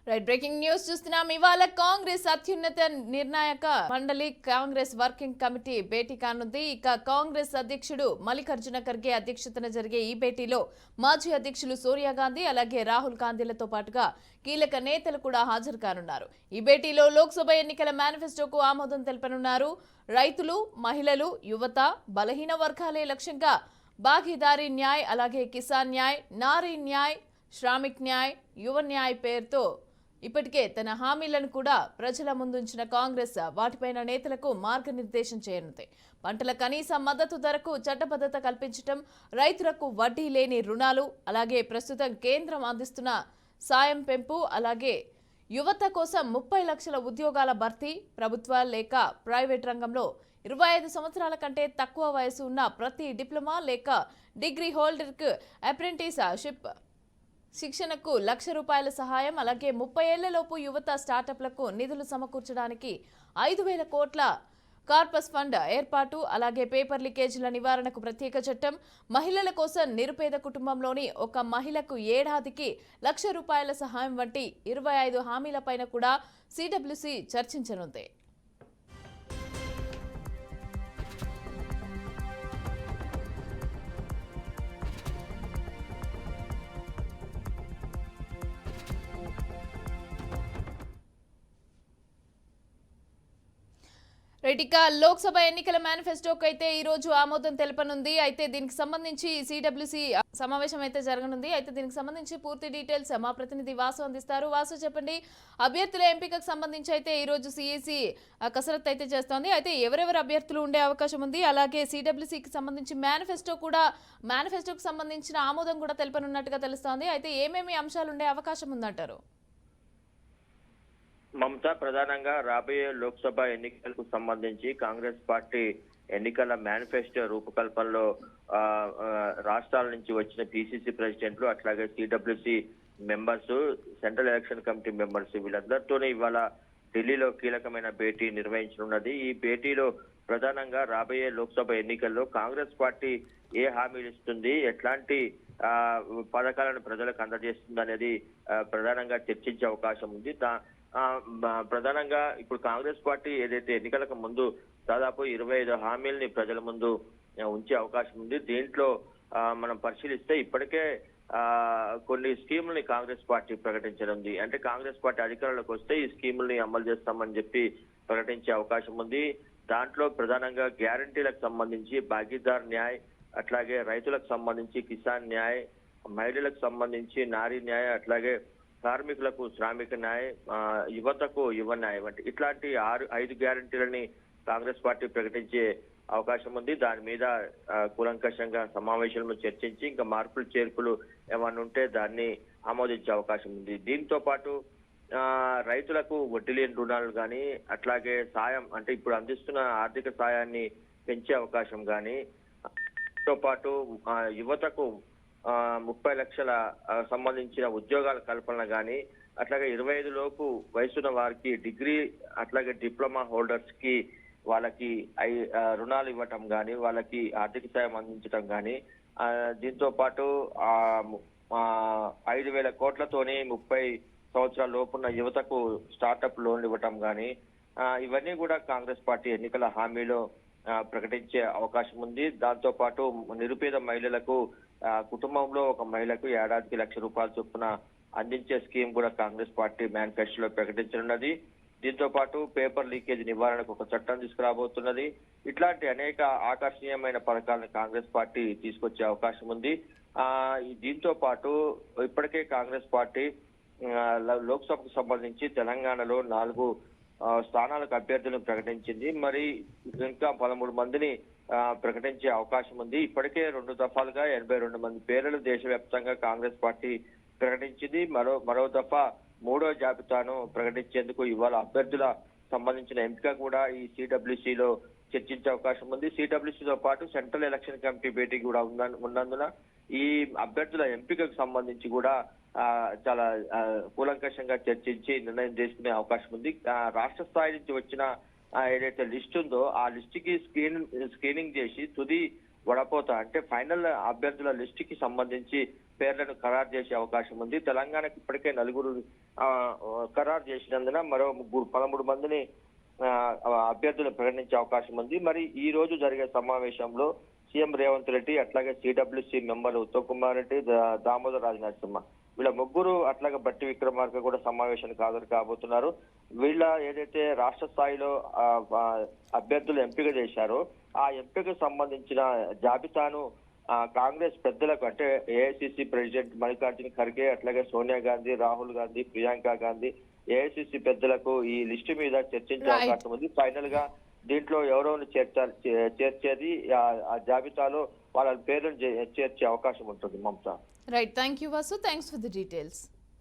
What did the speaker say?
Right breaking news చూస్తున్నాం. ఇవాళ కాంగ్రెస్ అత్యున్నత నిర్ణాయక మండలి కాంగ్రెస్ వర్కింగ్ కమిటీ భేటీ కానుంది. ఇక కాంగ్రెస్ అధ్యక్షుడు మల్లికార్జున ఖర్గే అధ్యక్షతన జరిగే ఈ భేటీలో మాజీ అధ్యక్షులు సోనియా గాంధీ అలాగే రాహుల్ గాంధీలతో పాటుగా కీలక నేతలు కూడా హాజరు కానున్నారు. ఈ భేటీలో లోక్సభ ఎన్నికల మేనిఫెస్టోకు ఆమోదం తెలపనున్నారు. రైతులు, మహిళలు, యువత, బలహీన వర్గాలే లక్ష్యంగా భాగీదారీ న్యాయ్ అలాగే కిసాన్ న్యాయ్, నారీ న్యాయ్, శ్రామిక్ న్యాయ్, యువ న్యాయ్ పేరుతో ఇప్పటికే తన హామీలను కూడా ప్రజల ముందుంచిన కాంగ్రెస్ వాటిపైన నేతలకు మార్గనిర్దేశం చేయనుంది. పంటల కనీస మద్దతు ధరకు చట్టబద్ధత కల్పించడం, రైతులకు వడ్డీ లేని రుణాలు, అలాగే ప్రస్తుతం కేంద్రం అందిస్తున్న సాయం పెంపు, అలాగే యువత కోసం 30 లక్షల ఉద్యోగాల భర్తీ, ప్రభుత్వ లేక ప్రైవేట్ రంగంలో 25 సంవత్సరాల కంటే తక్కువ వయసు ఉన్న ప్రతి డిప్లొమా లేక డిగ్రీ హోల్డర్కు అప్రెంటిస్షిప్ శిక్షణకు ₹1,00,000 సహాయం, అలాగే 30 ఏళ్లలోపు యువత స్టార్టప్లకు నిధులు సమకూర్చడానికి 5,000 కోట్ల కార్పస్ ఫండ్ ఏర్పాటు, అలాగే పేపర్ లీకేజీల నివారణకు ప్రత్యేక చట్టం, మహిళల కోసం నిరుపేద కుటుంబంలోని ఒక మహిళకు ఏడాదికి ₹1,00,000 సహాయం వంటి 25 హామీలపైన కూడా సిడబ్ల్యూసీ చర్చించనుంది. ఇక లోక్సభ ఎన్నికల మేనిఫెస్టోకు అయితే ఈ రోజు ఆమోదం తెలపనుంది. అయితే దీనికి సంబంధించి సిడబ్ల్యూసీ సమావేశం అయితే జరగనుంది. అయితే దీనికి సంబంధించి పూర్తి డీటెయిల్స్ మా ప్రతినిధి వాసు అందిస్తారు. వాసు, చెప్పండి, అభ్యర్థుల ఎంపికకు సంబంధించి అయితే ఈ రోజు సిఈసి కసరత్తు అయితే చేస్తోంది. అయితే ఎవరెవరు అభ్యర్థులు ఉండే అవకాశం ఉంది, అలాగే సిడబ్ల్యూసీకి సంబంధించి మేనిఫెస్టోకు సంబంధించిన ఆమోదం కూడా తెలపనున్నట్టుగా తెలుస్తోంది. అయితే ఏమేమి అంశాలు ఉండే అవకాశం ఉందంటారు? మమతా, ప్రధానంగా రాబోయే లోక్సభ ఎన్నికలకు సంబంధించి కాంగ్రెస్ పార్టీ ఎన్నికల మేనిఫెస్టో రూపకల్పనలో రాష్ట్రాల నుంచి వచ్చిన పిసిసి ప్రెసిడెంట్లు, అట్లాగే CWC members, central election committee members వీళ్ళందరితోనే ఇవాళ ఢిల్లీలో కీలకమైన భేటీ నిర్వహించనున్నది. ఈ భేటీలో ప్రధానంగా రాబోయే లోక్సభ ఎన్నికల్లో కాంగ్రెస్ పార్టీ ఏ హామీలు ఇస్తుంది, ఎట్లాంటి పథకాలను ప్రజలకు అందజేస్తుంది అనేది ప్రధానంగా చర్చించే అవకాశం ఉంది. ప్రధానంగా ఇప్పుడు కాంగ్రెస్ పార్టీ ఏదైతే ఎన్నికలకు ముందు దాదాపు 25 హామీల్ని ప్రజల ముందు ఉంచే అవకాశం ఉంది. దీంట్లో మనం పరిశీలిస్తే ఇప్పటికే కొన్ని స్కీముల్ని కాంగ్రెస్ పార్టీ ప్రకటించనుంది. అంటే కాంగ్రెస్ పార్టీ అధికారంలోకి వస్తే ఈ స్కీముల్ని అమలు చేస్తామని చెప్పి ప్రకటించే అవకాశం ఉంది. దాంట్లో ప్రధానంగా గ్యారంటీలకు సంబంధించి భాగీదార్ న్యాయ్, అట్లాగే రైతులకు సంబంధించి కిసాన్ న్యాయ్, మహిళలకు సంబంధించి నారీ న్యాయ్, అట్లాగే కార్మికులకు శ్రామిక న్యాయ్, యువతకు యువ న్యాయ్ వంటి ఇట్లాంటి 5 గ్యారంటీలని కాంగ్రెస్ పార్టీ ప్రకటించే అవకాశం ఉంది. దాని మీద కూలంకషంగా సమావేశంలో చర్చించి ఇంకా మార్పులు చేర్పులు ఏమన్నా ఉంటే దాన్ని ఆమోదించే అవకాశం ఉంది. దీంతో పాటు రైతులకు వడ్డీ లేని రుణాలు కానీ, అట్లాగే సాయం అంటే ఇప్పుడు అందిస్తున్న ఆర్థిక సాయాన్ని పెంచే అవకాశం కానీ, తో పాటు యువతకు 30 లక్షల సంబంధించిన ఉద్యోగాల కల్పన కానీ, అట్లాగే 25 లోపు వయసున్న వారికి డిగ్రీ అట్లాగే డిప్లొమా హోల్డర్స్ కి వాళ్ళకి రుణాలు ఇవ్వటం కానీ, వాళ్ళకి ఆర్థిక సాయం అందించడం కానీ, దీంతో పాటు 5,000 కోట్లతోని 30 సంవత్సరాల లోపున్న యువతకు స్టార్టప్ లోన్లు ఇవ్వటం కానీ, ఇవన్నీ కూడా కాంగ్రెస్ పార్టీ ఎన్నికల హామీలో ప్రకటించే అవకాశం ఉంది. దాంతో పాటు నిరుపేద మహిళలకు కుటుంబంలో ఒక మహిళకు ఏడాదికి ₹1,00,000 చొప్పున అందించే స్కీమ్ కూడా కాంగ్రెస్ పార్టీ మేనిఫెస్టోలో ప్రకటించనున్నది. దీంతో పాటు పేపర్ లీకేజ్ నివారణకు ఒక చట్టం తీసుకురాబోతున్నది. ఇట్లాంటి అనేక ఆకర్షణీయమైన పథకాలను కాంగ్రెస్ పార్టీ తీసుకొచ్చే అవకాశం ఉంది. దీంతో పాటు ఇప్పటికే కాంగ్రెస్ పార్టీ లోక్సభకు సంబంధించి తెలంగాణలో 4 స్థానాలకు అభ్యర్థులను ప్రకటించింది. మరి ఇంకా 13 మందిని ప్రకటించే అవకాశం ఉంది. ఇప్పటికే 2 దఫాలుగా 82 మంది పేర్లను దేశవ్యాప్తంగా కాంగ్రెస్ పార్టీ ప్రకటించింది. మరో దఫా 3వ జాబితాను ప్రకటించేందుకు ఇవాళ అభ్యర్థుల సంబంధించిన ఎంపిక కూడా ఈ సిడబ్ల్యూసీలో చర్చించే అవకాశం ఉంది. సిడబ్ల్యూసీతో పాటు సెంట్రల్ ఎలక్షన్ కమిటీ భేటీ కూడా ఉన్నందున ఈ అభ్యర్థుల ఎంపికకు సంబంధించి కూడా చాలా కూలంకషంగా చర్చించి నిర్ణయం తీసుకునే అవకాశం ఉంది. రాష్ట్ర స్థాయి నుంచి వచ్చిన ఏదైతే లిస్ట్ ఉందో ఆ లిస్ట్ కి స్క్రీనింగ్ చేసి తుది వడపోత అంటే ఫైనల్ అభ్యర్థుల లిస్ట్ కి సంబంధించి పేర్లను ఖరారు చేసే అవకాశం ఉంది. తెలంగాణకు ఇప్పటికే 4 ఖరారు చేసినందున మరో 13 మందిని అభ్యర్థులు ప్రకటించే అవకాశం ఉంది. మరి ఈ రోజు జరిగే సమావేశంలో సీఎం రేవంత్ రెడ్డి అట్లాగే సిడబ్ల్యూసీ మెంబర్ ఉత్తమ్ కుమార్ రెడ్డి, దామోదర్ రాజ నరసింహ వీళ్ళ ముగ్గురు అట్లాగే బట్టి విక్రమార్క కూడా సమావేశానికి హాజరు కాబోతున్నారు. వీళ్ళ ఏదైతే రాష్ట్ర స్థాయిలో అభ్యర్థులు ఎంపిక చేశారో ఆ ఎంపికకు సంబంధించిన జాబితాను కాంగ్రెస్ పెద్దలకు అంటే ఏఐసిసి ప్రెసిడెంట్ మల్లికార్జున ఖర్గే అట్లాగే సోనియా గాంధీ, రాహుల్ గాంధీ, ప్రియాంక గాంధీ ఏఐసిసి పెద్దలకు ఈ లిస్టు మీద చర్చించే అవకాశం ఉంది. ఫైనల్ గా దీంట్లో ఎవరెవరు చేర్చేది ఆ జాబితాలో వాళ్ళ పేర్లను చేర్చే అవకాశం ఉంటుంది. Mamata. Right, thank you Vasu, thanks for the details.